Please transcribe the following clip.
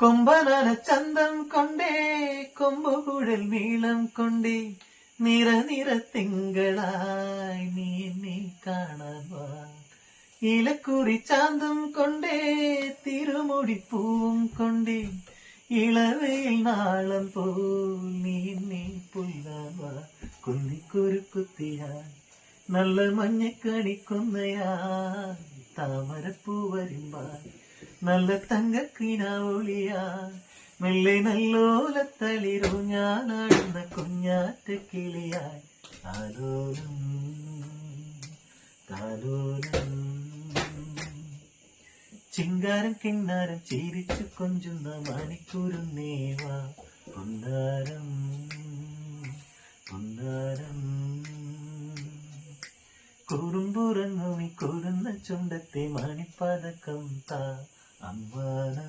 കൊമ്പനാന ചന്തം കൊണ്ടേ കൊമ്പുകുഴൽ നീളം കൊണ്ടേ നിറ തിങ്കളായി നീ എന്നെ കാണാൻ വാ. ഇലക്കുറി ചാന്തം കൊണ്ടേ തിരുമുടിപ്പൂവും കൊണ്ടേ ഇളവയിൽ നാളം പോൽ നീ എന്നെ പുല്ലാൻ വാ. കുന്നിക്കുരുക്കുത്തിയായി നല്ല മഞ്ഞക്കണിക്കൊന്നയാ താമരപ്പൂ വരുമ്പാൻ നല്ല തങ്കക്കിനാവൊളിയാ മെല്ലെ നല്ലോലത്തളിരൂ ഞാനാടുന്ന കുഞ്ഞാറ്റ കിളിയായി താലോലം താലോലം. ചിങ്കാരം കിന്നാരം ചിരിച്ചു കൊഞ്ചുന്ന മണിക്കൂരുന്നേവാ പൊന്നാരം പൊന്നാരം. കുറുമ്പുറങ്ങുമി കൊടുന്ന ചുണ്ടത്തെ മണിപ്പതക്കം താ അമ്മാനം.